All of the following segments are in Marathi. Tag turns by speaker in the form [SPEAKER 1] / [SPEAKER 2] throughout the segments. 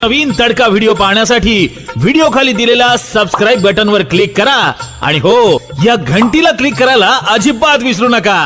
[SPEAKER 1] नवीन तडका व्हिडिओ पाहण्यासाठी व्हिडिओ खाली दिलेल्या सबस्क्राइब बटन वर क्लिक करा आणि हो या घंटीला क्लिक करायला अजिबात विसरू नका।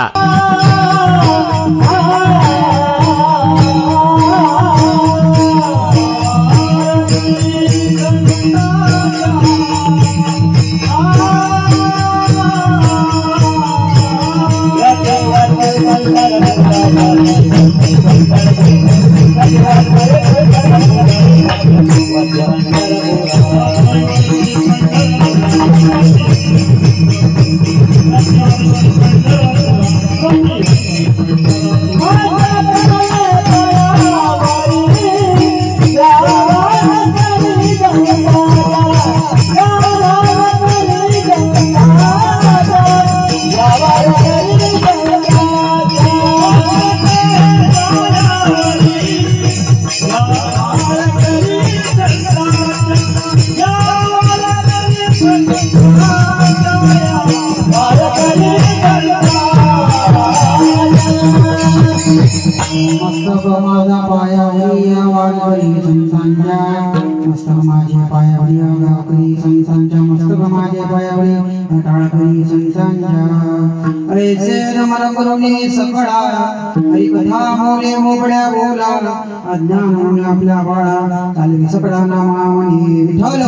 [SPEAKER 2] माझा पायावरी वाळवरी संसांच्या मस्तक माझ्या पायावरी गावकरी संसांच्या मस्तक माझ्या पायावरी टाळकरी संसांच्या अरे शेर मला करुणी सकळा हरी कथा बोले मोबड्या बोला अज्ञान म्हणून आपल्या बाळा चालवी सकळा नामा म्हणे विठ्ठल।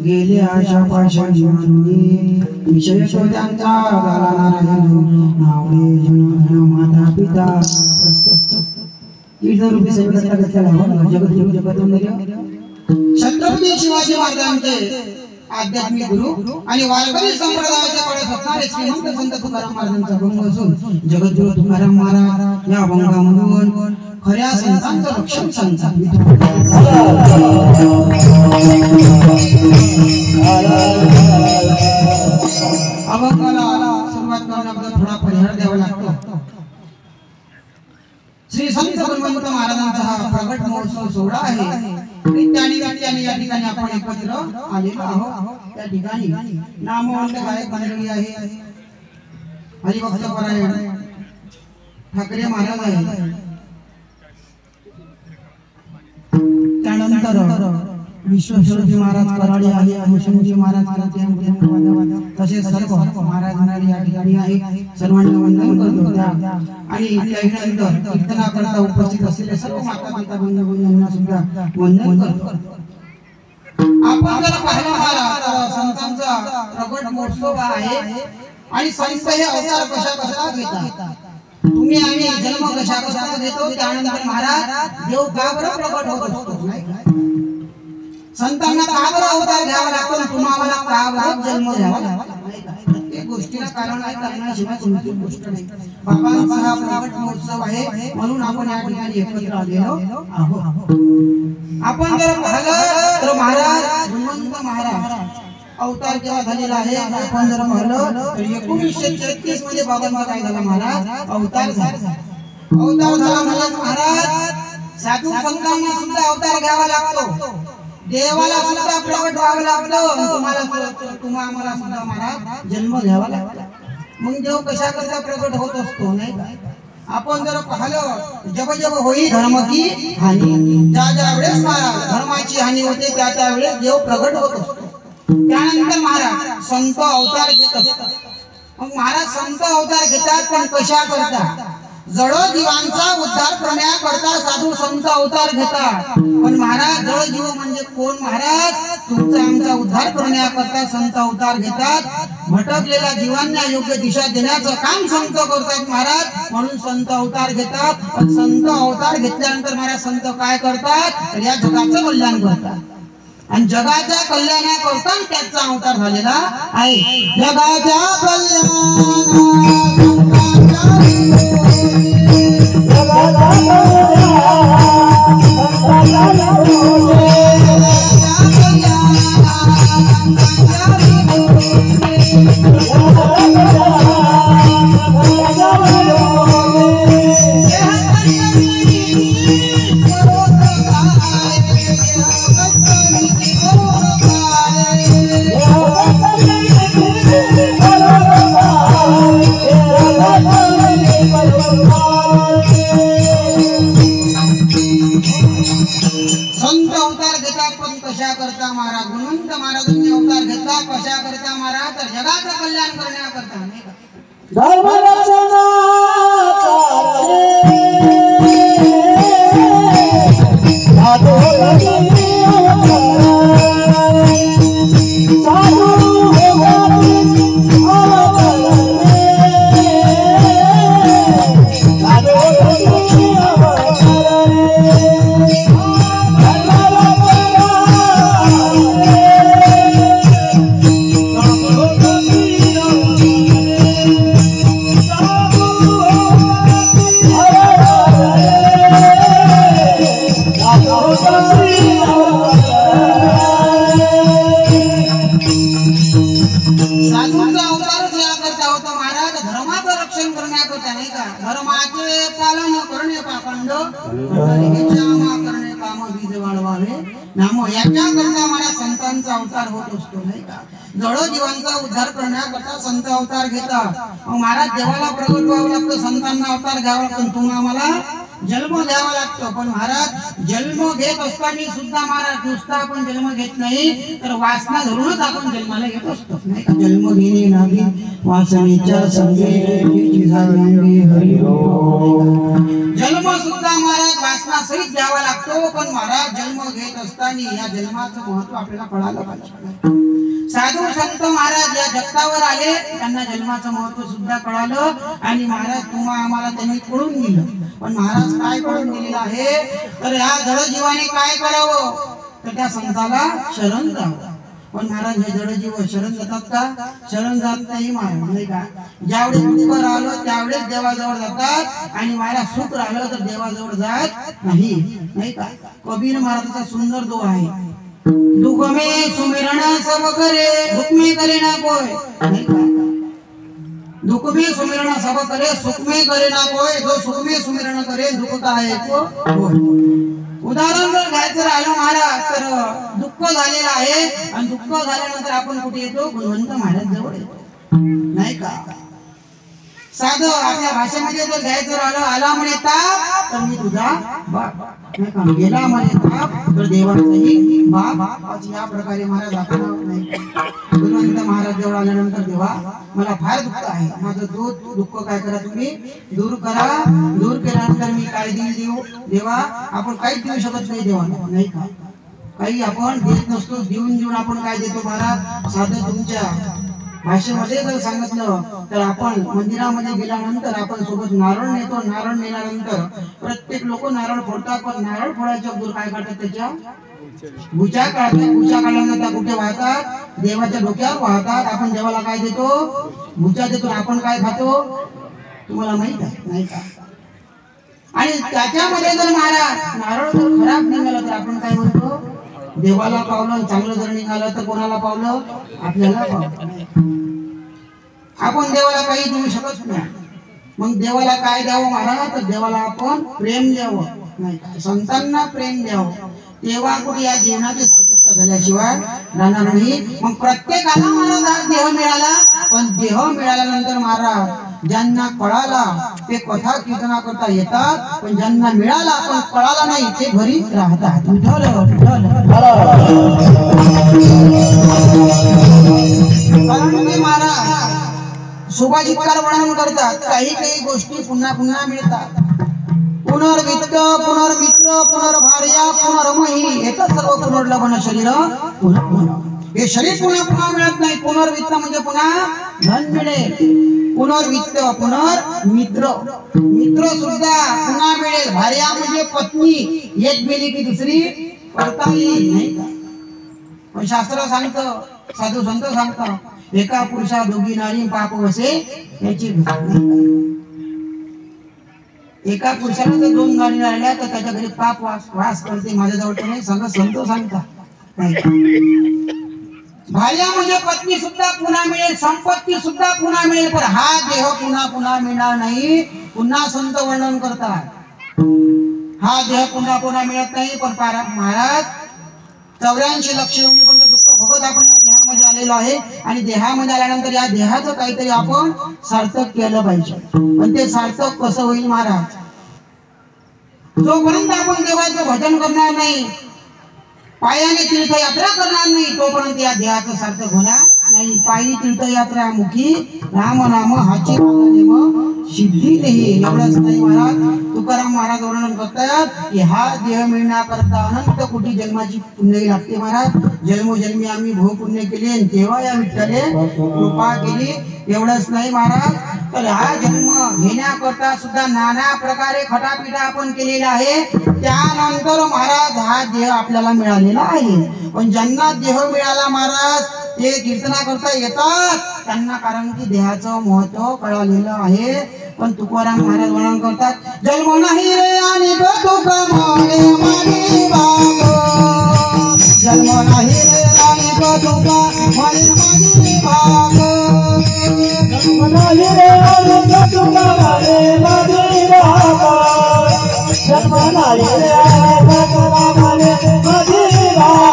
[SPEAKER 2] गेले आशा पाशांनी विषय शोधांचा झाला नारायण नावडे जन माता पिता छत्रपती शिवाजी महाराजांचे आध्यात्मिक गुरु आणि वारकरी संप्रदायाच्या कडे असणारे श्रीमंत संत तुकाराम महाराजांचा भंग असून जगद्गुरु तुकाराम महाराज या भंगामधून खऱ्या संतांचं रक्षण संत अभंगाला सुरुवात करण्याबद्दल थोडा परिहार द्यावा लागतो। श्री संत गुरुवंत महाराजांचा हा प्रगट महोत्सव सोहळा आहे। नित्याने या ठिकाणी आपण एकत्र आलेलो आहोत। त्या ठिकाणी नामवंत गायक मंडळी आहे, हरिभक्त परायण ठाकरे महाराज आहे, त्यानंतर विश्वेश्वरजी महाराज कराडे आहे, भूषणजी महाराज तसेच सर्व महाराज मंडळी या ठिकाणी आहे। सर्वांना वंदन करतो आणि त्यानंतर कीर्तनाकरता उपस्थित असलेले सर्व माता पिता बंधूंना सुद्धा वंदन करतो। आपण जर पाहिलं तर संतांचा प्रगट महोत्सव आहे आणि संत हे अवतार कशा घेतात, तुम्ही आम्ही जन्म कशा घेतो, त्यानंतर महाराज देव का बरं प्रगट होत असतो, संतांना का बरं अवतार घ्यावा लागतो, तुम्हाला का बरं जन्म घ्यावा लागतो, प्रत्येक गोष्टीला कारण आहे, कारणाशिवाय कोणतीच गोष्ट नाही। बाबांचा हा प्रगट महोत्सव आहे म्हणून आपण या ठिकाणी एकत्र आलेलो आहोत। आपण जर पाहिलं तर महाराज गुरुवंत महाराज अवतार केव्हा झालेला आहे, आपण जर पाहिलं तर 1933 मध्ये बाबांचा काय झाला, महाराज अवतार झाला। अवतार झाला म्हणजे महाराज साधू संतांना सुद्धा अवतार घ्यावा लागतो, देवाला सुद्धा प्रगट व्हावं लागतं, तुम्हाला सुद्धा महाराज जन्म घ्यावा लागतो। मग देव कशा करता प्रगट होत असतो नाही का। आपण जर पाहिलं जब जब होई धर्म की हानी, ज्या वेळेस महाराज धर्माची हानी होते त्या वेळेस देव प्रगट होत असतो। त्यानंतर महाराज संत अवतार घेत असतात। मग महाराज संत अवतार घेतात पण कशा करता, जडो जीवांचा उद्धार करण्याकरता साधू संत अवतार घेतात, पण महाराज जळ जीव म्हणजे कोण महाराज? तुमचा आमचा उद्धार करण्याकरता संत अवतार घेतात. भटकलेल्या जीवांना योग्य दिशा देण्याचं काम संत करतात महाराज, म्हणून संत अवतार घेतात. पण संत अवतार घेतल्यानंतर महाराज संत काय करतात? तर या जगाचं कल्याण करतात. आणि जगाच्या कल्याणाकरता त्याचा अवतार झालेला आहे. जगाच्या संत अवतार घेतात, पण कशा करता महाराज? गुणवंत महाराजांनी अवतार घेतला कशा करता महाराज? तर जगाचं कल्याण करण्याकरता नाही का? साधूचा अवतारच या करता होता महाराज, धर्माचं रक्षण करण्याकरता नाही का? धर्माचे पालन करणे पाखंड करणे काम बीज वाढवावे नाम, याच्याकरता महाराज संतांचा अवतार होत असतो नाही का? जड जीवांचा उद्धार करण्याकरता संत अवतार घेतात. महाराज देवाला प्रगट व्हावं लागतं, संतांना अवतार घ्यावा लागतो. तुम्हाला आम्हाला जन्म घ्यावा लागतो. पण महाराज जन्म घेत असताना सुद्धा महाराज नुसता आपण जन्म घेत नाही, तर वासना धरूनच आपण जन्माला येत असतो नाही का? जन्म घेणे नाही वासनेच्या संगे जन्म सुद्धा महाराज वासना सहित घ्यावा लागतो. पण महाराज जन्म घेत असताना या जन्माचं महत्व आपल्याला कळालं पाहिजे. साधू संत महाराज या जगतावर आले, त्यांना जन्माचं महत्व सुद्धा कळालं. आणि महाराज तुम्हा आम्हाला त्यांनी कळून दिलं. पण महाराज काय कळून दिलेलं आहे? तर ह्या जड जीवाने काय करावं? तर त्या संताला शरण जावं. पण महाराज हे जड जीव शरण जातात का? शरण जात नाही महाराज नाही का? ज्यावेळेस दुःख राहिलं त्यावेळेस देवाजवळ जातात, आणि महाराज सुख राहिलं तर देवाजवळ जात नाही नाही का? कबीर महाराजाचा सुंदर दोहा आहे, दुख में सुमिरण सब करे दुख में करे ना कोई नहीं का? दुख में सुमिरण सब करे सुख में करे ना कोई, जो सुख में सुमिरण करे दुख का है को उदाहरण जर घ्यायचं राहिलं महाराज, तर दुःख झालेलं आहे, आणि दुःख झाल्यानंतर आपण कुठे येतो? गुणवंत महाराज जवळ येतो नाही का? साधं आपल्या भाषेमध्ये जर घ्यायचं राहिलं, आला म्हणे ताप तर मी तुझा बाप नाही का? गेला म्हणे ताप तर देवाचाही बाप. या प्रकारे महाराज आपण नाही. गुणवंत महाराज जवळ आल्यानंतर देवा मला फार दुःख आहे, माझं दुःख काय करा तुम्ही दूर करा. दूर केल्यानंतर मी काय देऊ देवा? आपण काहीच देऊ शकत नाही देवाला नाही का? काही आपण देत नसतो. देऊन आपण काय देतो महाराज? साधं तुमच्या भाषेमध्ये जर सांगितलं तर आपण मंदिरामध्ये गेल्यानंतर आपण सोबत नारळ नेतो. नारळ नेल्यानंतर प्रत्येक लोक नारळ फोडतात, पण नारळ फोडायच्या अगोदर काय करतात? त्याच्या भुजा काढतात. भुजा काढल्यानंतर त्या कुठे वाहतात? देवाच्या डोक्यावर वाहतात. आपण देवाला काय देतो? भुजा देतो. आपण काय खातो? तुम्हाला माहित आहे नाही का? आणि त्याच्यामध्ये जर महाराज नारळ जर खराब निघाला तर आपण काय म्हणतो? देवाला पावलं. चांगलं जर निघालं तर कोणाला पावलं? आपल्याला पावलं. आपण देवाला काही देऊ शकत नाही. मग देवाला काय द्यावं महाराज? तर देवाला आपण प्रेम द्यावं नाही का? संतांना प्रेम द्यावं. तेव्हा कुठे या जीवनाची सार्थकता झाल्याशिवाय राहणार नाही. मग प्रत्येकाला महाराज हा देह मिळाला, पण देह मिळाल्यानंतर महाराज ज्यांना कळाला ते कथा कीर्तना करता येतात, पण ज्यांना मिळाला पण कळाला नाही ते घरी राहतात. महाराज शुभाचितकार वर्णन करतात, काही काही गोष्टी पुन्हा पुन्हा मिळतात. पुनर्विधी पुनर्मित्र पुनर्भार्या पुनर्मही एकच सर्व पुनर्लभन शरीर पुनः हे शरीर पुन्हा पुन्हा मिळत नाही. पुनर्वित्त म्हणजे पुन्हा धन मिळेल. पुनर्वित्त पुनर्मित्र मित्र सुद्धा पुन्हा मिळेल. भार्या म्हणजे पत्नी एक गेली की दुसरी करता येईल नाही का. पण शास्त्र सांगतं साधू संत सांगतात एका पुरुषा दोघी नारी पाप वसे याची एका पुरुषाला जर दोन नारी राहिल्या तर त्याच्या घरी पाप वास करते. माझ्याजवळ तर नाही सांगत संत सांगतात नाही का. भार्या म्हणजे पत्नी सुद्धा पुन्हा मिळेल. संपत्ती सुद्धा पुन्हा मिळेल. पण हा देह पुन्हा पुन्हा मिळणार नाही. पुन्हा संत वर्णन करतात हा देह पुन्हा पुन्हा मिळत नाही. पण महाराज 84 लक्ष एवढीपर्यंत दुःख भोगत आपण या देहामध्ये आलेलो आहे. आणि देहामध्ये आल्यानंतर या देहाचं काहीतरी आपण सार्थक केलं पाहिजे. पण ते सार्थक कसं होईल महाराज. जोपर्यंत आपण देवाचं भजन करणार नाही पायाने तीर्थयात्रा करणार नाही तोपर्यंत या देहाचं सार्थक होणार नाही. पायी तीर्थयात्रा मुखी राम नाम हाची सिद्धी नाही. एवढंच नाही महाराज. तुकाराम महाराज वर्णन करतात की हा देह मिळण्याकरता अनंत कोटी जन्माची पुण्य लागते महाराज. जन्मोजन्मी आम्ही भोगपुण्य केले तेव्हा या विठ्ठले कृपा केली. एवढंच नाही महाराज तर हा जन्म घेण्याकरता सुद्धा नाना प्रकारे खटापिटा आपण केलेला आहे. त्यानंतर महाराज हा देह आपल्याला मिळालेला आहे. पण ज्यांना देह मिळाला महाराज ते कीर्तना करता येतात त्यांना कारण की देहाचं महत्व कळालेलं आहे. पण तुकाराम महाराज वर्णन करतात जन्म नाही रे आणि तुका मागे मागे बाग. जन्म नाही रे आणि तुका मागे मागे बाग. जन्म नाही रे आणि तुका मागे मागे बाग. जन्म नाही रे आणि तुका मागे मागे बाग.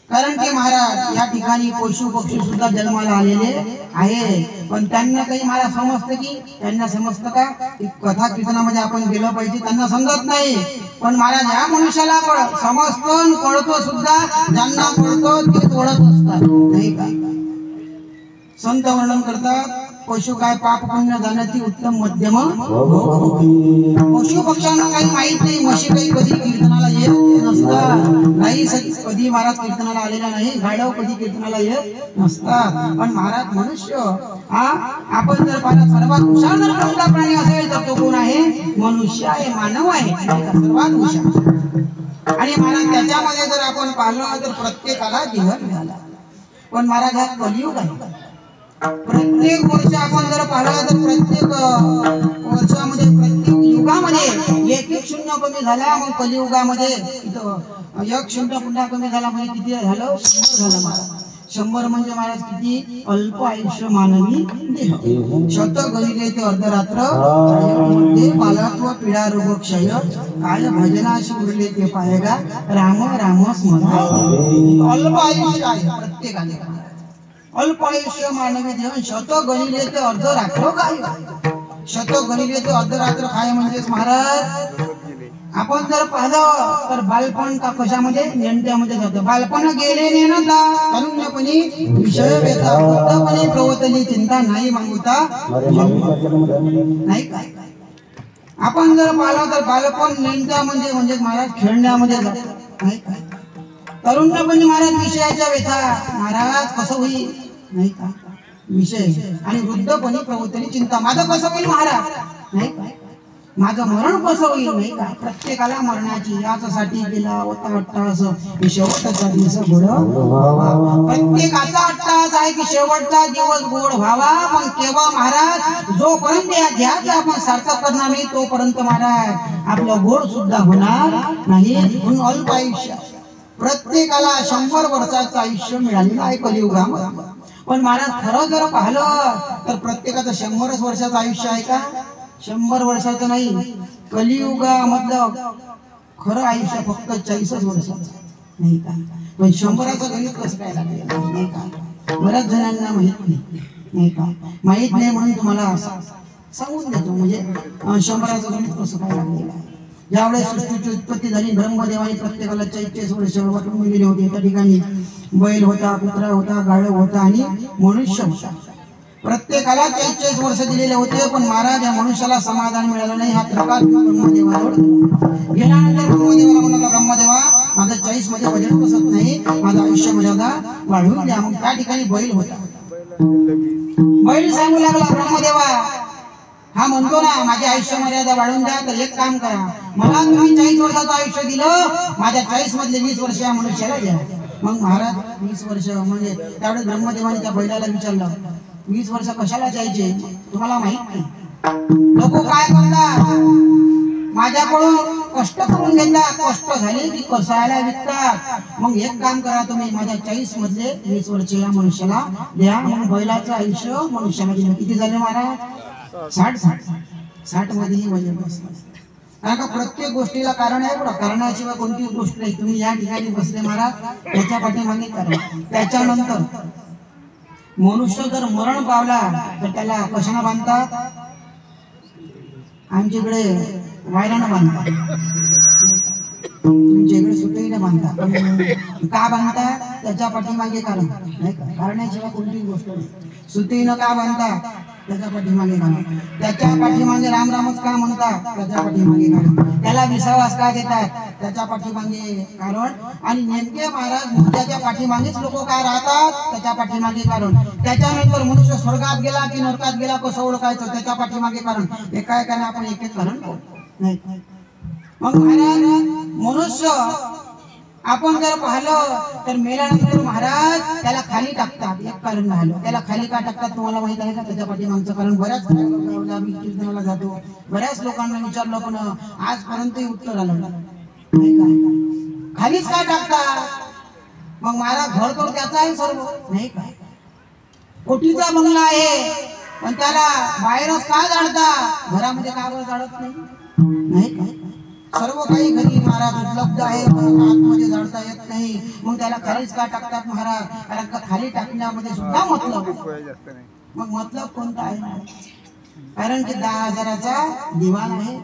[SPEAKER 2] कारण की महाराज या ठिकाणी पशु पक्षी सुद्धा जन्माला आलेले आहे. पण त्यांना काही मला समजतं की त्यांना समजतं का कथा कीर्तनामध्ये आपण गेलं पाहिजे त्यांना समजत नाही. पण महाराज या मनुष्याला समजतं कळतो सुद्धा. ज्यांना कळतो ते ओळख असतात नाही का. संत वर्णन करतात पशु काय पाप पुण्य जाण्याची उत्तम मध्यम. पशु पक्ष्यांना काही माहित नाही. म्हशी काही कधी कीर्तनाला येत नसतात. नाही कधी महाराज कीर्तनाला आलेला नाही. गाढव कधी कीर्तनाला येत नसतात. पण महाराज मनुष्य आपण जर पाहिलं सर्वात हुशार जर कोणता प्राणी असेल तर तो कोण आहे. मनुष्य आहे मानव आहे सर्वात हुशार. आणि महाराज त्याच्यामध्ये जर आपण पाहिलं तर प्रत्येकाला देह मिळाला. पण महाराज हा कलियुग आहे. प्रत्येक वर्ष आपण जर पाहिलं तर प्रत्येक वर्षामध्ये प्रत्येक युगामध्ये एक एक शून्य कमी झाला. मग कलियुगामध्ये इथं एक शून्य पुन्हा कमी झाला म्हणजे किती झालं 100 झालं महाराज. 100 म्हणजे महाराज किती अल्प आयुष्य मानवी देह. शत गलिले ते अर्धरात्र मध्ये बालत्व पीडा रोग क्षय काय भजनाशी उरले ते पाहेगा राम राम स्मरण. अल्प आयुष्य आहे प्रत्येकाने. अल्प आयुष्य मानवी देह शत गलिले ते अर्धरात्र काय. शत गलिले ते अर्धरात्र काय म्हणजेच महाराज आपण जर पाहिलं तर बालपण का कशामध्ये नेणत्यामध्ये जातं. बालपण गेले नेणता तरुणपणी विषय वेता वृद्धपणी प्रवतली चिंता नाही मागुता नाही काय. आपण जर पाहिलं तर बालपण नेणत्यामध्ये म्हणजे महाराज खेळण्यामध्ये जातं नाही काय. तरुणपणी महाराज विषयाच्या व्यथा महाराज कसं होईल नाही का विषय. आणि वृद्धपणी प्रवतली चिंता माझं कसं होईल महाराज नाही काय. माझं मरण कसं होईल नाही का. प्रत्येकाला मरणाची याच्यासाठी गेला होता अट्टास शेवटचा दिवस गोड व्हावा. प्रत्येकाचा अट्टास आहे की शेवटचा दिवस गोड व्हावा. पण केव्हा महाराज जोपर्यंत या ध्यास आपण सार्थक करणार नाही तोपर्यंत महाराज आपलं गोड सुद्धा होणार नाही. म्हणून अल्प आयुष्य प्रत्येकाला 100 वर्षाचं आयुष्य मिळालेलं आहे कलियुगामध्ये. पण महाराज खरं जर पाहिलं तर प्रत्येकाचं 100 वर्षाचं आयुष्य आहे का? 100 वर्षाचं नाही. कलियुगामधलं खरं आयुष्य फक्त 40 वर्षाचं नाही का? पण 100चं गणित कसं काय लागेल नाही का? बऱ्याच जणांना माहित नाही का? माहित नाही म्हणून तुम्हाला सांगून देतो. म्हणजे 100चं गणित कसं काय लागलेलं आहे. ज्यावेळेस सृष्टीची उत्पत्ती झाली ब्रह्मदेवाने प्रत्येकाला 44 वर्ष वाटून दिलेले होते. त्या ठिकाणी बैल होता, कुत्रा होता, गाढव होता आणि मनुष्य होता. प्रत्येकाला 44 वर्ष दिलेले होते. पण महाराज या मनुष्याला समाधान मिळालं नाही. हा प्रकार ब्रह्मदेवाजवळ गेल्यानंतर ब्रह्मदेवाला म्हणाला, ब्रह्मदेवा माझं 40 मध्ये बजेट बसत नाही, माझं आयुष्य मर्यादा वाढवून द्या. मग त्या ठिकाणी बैल होता. बैल सांगू लागला, ब्रह्मदेवा हा म्हणतो ना माझी आयुष्य मर्यादा वाढवून द्या, तर एक काम करा, मला तुम्ही 40 वर्षाचं आयुष्य दिलं, माझ्या 40 मधले 20 वर्ष या मनुष्याला द्या. मग महाराज 20 वर्ष म्हणजे त्यावेळेस ब्रह्मदेवाने त्या बैलाला विचारलं, 20 वर्ष कशाला द्यायचे तुम्हाला माहित नाही? लोक काय करतात, माझ्याकडून कष्ट करून घेतात, कष्ट झाले की कसायला विकतात. मग एक काम करा, तुम्ही माझ्या 40 मधले 20 वर्ष या मनुष्याला द्या. मग बैलाचं आयुष्य मनुष्याला दिलं. किती झाले महाराज? 60 मध्येही वजन बसलं. कारण का प्रत्येक गोष्टीला कारण आहे बरं. कारणाशिवाय कोणती गोष्ट नाही. तुम्ही या ठिकाणी बसले महाराज, त्याच्या पाठीमागे कारण. त्याच्यानंतर मनुष्य जर मरण पावला तर त्याला कशाने बांधतात? आमच्याकडे वायरानं बांधतात, तुमच्याकडे सुतईने बांधतात. पण का बांधतात? त्याच्या पाठीमागे कारण नाही का? कारणाशिवाय कोणतीच गोष्ट नाही. सुतईनं का बांधतात? त्याच्या पाठीमागे कारण. त्याच्या पाठीमागे राम रामच का म्हणतात? त्याच्या पाठीमागे कारण. त्याला विश्वास का देतात? त्याच्या पाठीमागे कारण. आणि नेमके महाराज मुद्द्याच्या पाठीमागेच लोक काय राहतात? त्याच्या पाठीमागे कारण. त्याच्यानंतर मनुष्य स्वर्गात गेला की नरकात गेला कसं ओळखायचं? त्याच्या पाठीमागे कारण. एका एकाने आपण एक एक कारण नाही. मग महाराज मनुष्य आपण जर पाहिलं तर मेल्यानंतर महाराज त्याला खाली टाकतात. एक कारण राहिलं, त्याला खाली का टाकतात तुम्हाला माहित आहे का? त्याच्या पाठीमागचं कारण. बऱ्याच कीर्तनाला जातो, बऱ्याच लोकांना विचारलं पण आजपर्यंतही उत्तर आलं नाही का? खालीच का टाकतात? मग महाराज घर तर त्याचा आहे सर्व नाही का? कोटीचा बंगला आहे पण त्याला बाहेरच का जाळता? घरामध्ये का बरं जाळत नाही का? सर्व काही घरी महाराज उपलब्ध आहे, आतमध्ये जाळता येत नाही. मग त्याला खालीच का टाकतात महाराज? कारण का खाली टाकण्यामध्ये सुद्धा मतलब. मग मतलब कोणता आहे? कारण की 10,000चा दिवाण आहे,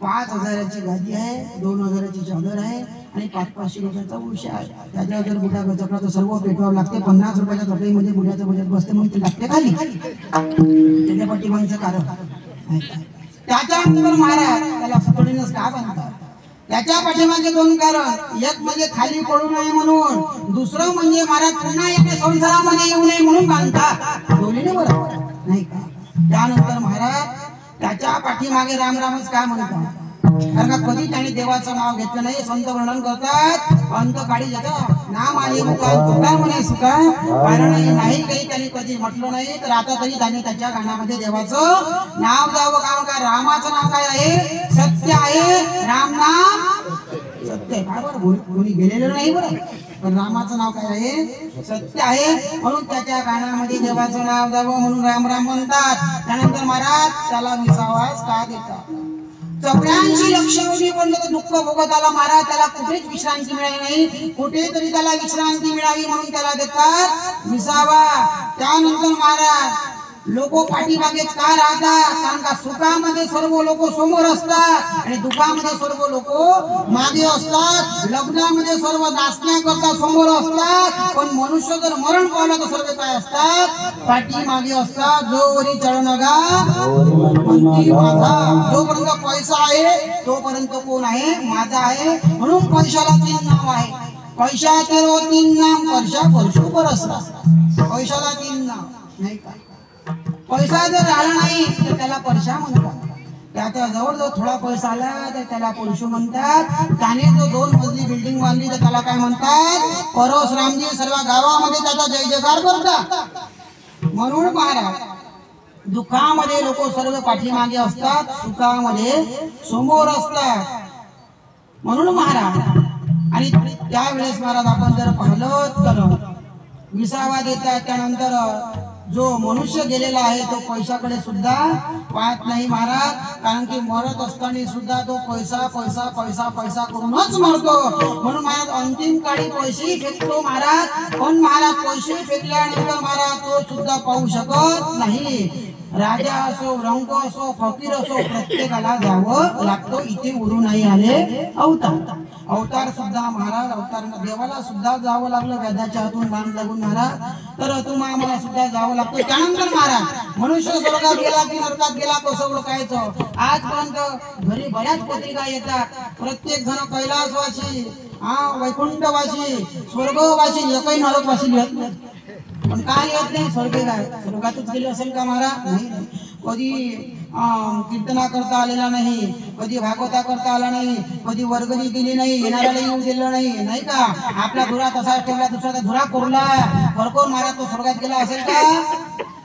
[SPEAKER 2] 5,000ची गादी आहे, 2,000ची चादर आहे आणि 500-500 रुपयाचा उशी आहे. त्याच्यावर जर बुड्या गचकला तर सर्व पेटवावं लागते. 50 रुपयाच्या चटईमध्ये बुड्याचं बजेट बसते, मग ते लागते खाली. त्याच्या पाठीमागचं कारण. त्याच्यानंतर महाराज त्याला सुतळीनंच का बांधतात? त्याच्या पाठीमागे 2 कारण. एक म्हणजे खाली पडू नये म्हणून, दुसरं म्हणजे महाराज पुन्हा येणे संसारामध्ये येऊ नये म्हणून बांधतात. दोन्हीने बरोबर नाही का? त्यानंतर महाराज त्याच्या पाठीमागे राम रामच का म्हणतात? कारण का कधी त्याने देवाचं नाव घेतलं नाही. संत वर्णन करतात, अंत काळी जातात नाम आले मुखात तुका म्हणे सुका. कारण नाही काही त्याने कधी म्हटलं नाही. तर आता तरी त्याने त्याच्या गाण्यामध्ये देवाचं नाव द्यावं. कारण का रामाचं नाव काय आहे? सत्य आहे. राम नाम सत्य आहे. बरोबर कोणी गेलेलं नाही बरं, पण रामाचं नाव काय आहे? सत्य आहे. म्हणून त्याच्या गाण्यामध्ये देवाचं नाव द्यावं म्हणून राम राम म्हणतात. त्यानंतर महाराज त्याला विसावास का देतात? 84 लक्ष वर्षीपर्यंत दुःख भोगत आला महाराज, त्याला कुठेच विश्रांती मिळाली नाही. कुठेतरी त्याला विश्रांती मिळावी म्हणून त्याला देतात विसावा. त्यानंतर महाराज लोक पाठीमागेच का राहतात? कारण का सुखामध्ये सर्व लोक समोर असतात आणि दुःखामध्ये सर्व लोक मागे असतात. लग्नामध्ये सर्व नाचण्या करता समोर असतात, पण मनुष्य जर मरण पावला तर सर्व काय असतात? पाठीमागे असतात. जो वरी चढणगा म्हणती माझा. जोपर्यंत पैसा आहे तोपर्यंत कोण आहे? माझा आहे. म्हणून पैशाला 3 नाव आहे. पैशाचे 3 नाम, पैसा परशु परसला. पैशाला 3 नाव नाही का? पैसा जर आला नाही तर त्याला परशा म्हणतात. त्याच्या जवळ जो थोडा पैसा आला तर त्याला परशु म्हणतात. त्याने जो 2 मजली बिल्डिंग बांधली तर त्याला काय म्हणतात? परशुरामजी. सर्व गावामध्ये त्याचा जय जयकार करतात. म्हणून महाराज दुःखामध्ये लोक सर्व पाठीमागे असतात, सुखामध्ये समोर असतात. म्हणून महाराज आणि त्यावेळेस महाराज आपण जर पाहिलं तर विसावा देतात. त्यानंतर जो मनुष्य गेलेला आहे तो पैशाकडे सुद्धा पाहत नाही महाराज, कारण की मरत असताना सुद्धा तो पैसा पैसा पैसा पैसा करूनच मरतो. म्हणून महाराज अंतिम काळी पैसे फेकतो महाराज. पण महाराज पैसे फेकल्यानंतर महाराज तो सुद्धा पाहू शकत नाही. राजा असो, रंग असो, फकीर असो, प्रत्येकाला जावं लागतो. इथे उरू नाही आले अवतार. अवतार सुद्धा महाराज, अवतार देवाला सुद्धा जावं लागलं, वेदाच्या हातून बाण लागून महाराज. तर तुम्हाला आम्हाला सुद्धा जावं लागतं. त्यानंतर महाराज मनुष्य स्वर्गात गेला की नरकात गेला कसं ओळखायचं. आजपर्यंत घरी बऱ्याच पत्रिका येतात. प्रत्येक जण कैलासवासी, वैकुंठवासी, स्वर्गवासी, एकही नरकवासी लिहत नाही. पण काय येत नाही स्वर्गे काय स्वर्गातच गेले असेल का महाराज? नाही. कधी कीर्तना करता आलेला नाही, कधी भागवता करता आला नाही, कधी वर्गणी दिली नाही, येणाऱ्याला येऊ दिलं नाही, नाही का? आपला धुरा तसाच ठेवला, दुसऱ्याचा धुरा कोरला, भरपूर महाराज तो स्वर्गात गेला असेल का?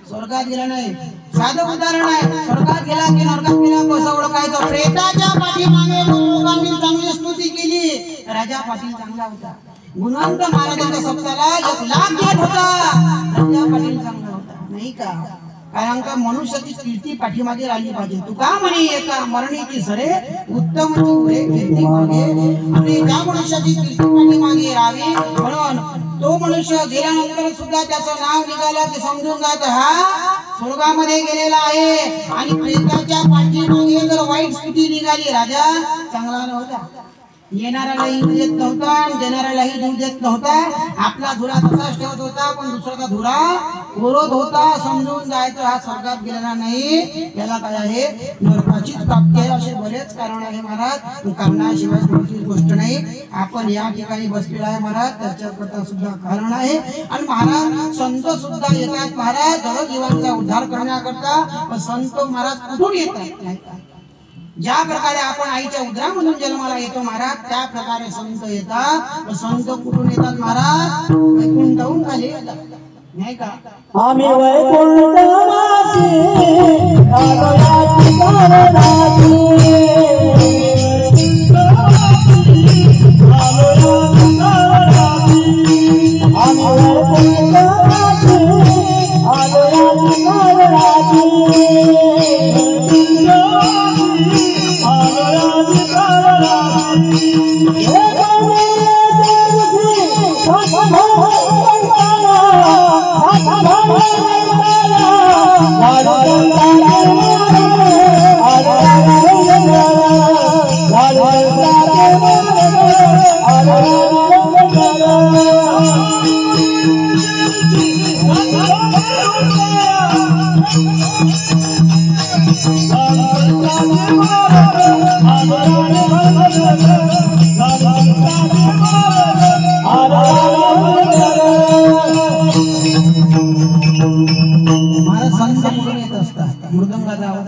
[SPEAKER 2] स्वर्गात गेला नाही. साधं उदाहरण आहे. स्वर्गात गेला की नरकात गेला कसं ओळखायचं? प्रेताच्या पाठीमागे लोकांनी चांगली स्तुती केली. राजा पाटील चांगला होता. गुणवंत महाराजांच्या सप्ताला 1,00,000 येत होता. राजा पाटील चांगला होता, नाही का? कारण का मनुष्याची कीर्ती पाठीमागे राहिली पाहिजे. तुका म्हणे एका मरणीची सरे उत्तम कीर्ती मागे, आणि त्या मनुष्याची कीर्ती पाठीमागे राहावी. म्हणून तो मनुष्य गेल्यानंतर सुद्धा त्याचं नाव निघालं की समजून जात हा स्वर्गामध्ये गेलेला आहे. आणि प्रेताच्या पाठीमागे जर वाईट स्थिती निघाली, राजा चांगला नव्हता. येणाऱ्यालाही येऊ देत नव्हता आणि देणाऱ्यालाही येऊ देत नव्हता. आपला धुरा तसाच ठेवत होता, पण दुसऱ्याचा धुरा कोरत होता. समजून जायचं हा स्वर्गात गेलेला नाही, याला काय आहे नरकाचीच प्राप्ती आहे. असे बरेच कारण आहे महाराज. कारणाशिवाय कोणतीच गोष्ट नाही. आपण या ठिकाणी बसलेला आहे महाराज, त्याच्याकरता सुद्धा कारण आहे. आणि महाराज संत सुद्धा येतात महाराज जगजीवांचा उद्धार करण्याकरता. संत महाराज कुठून येतात? नाही का? ज्या प्रकारे आपण आईच्या उदरामधून जन्माला येतो महाराज, त्या प्रकारे संत येतात. संत कुठून येतात महाराज? वैकुंठाहून खाली येतात, नाही का?
[SPEAKER 3] आम्ही वैकुंठवासी आलो या ठिकाणाची.
[SPEAKER 2] महाराज संत म्हणून येत असतात. मृदंगाचा आवाज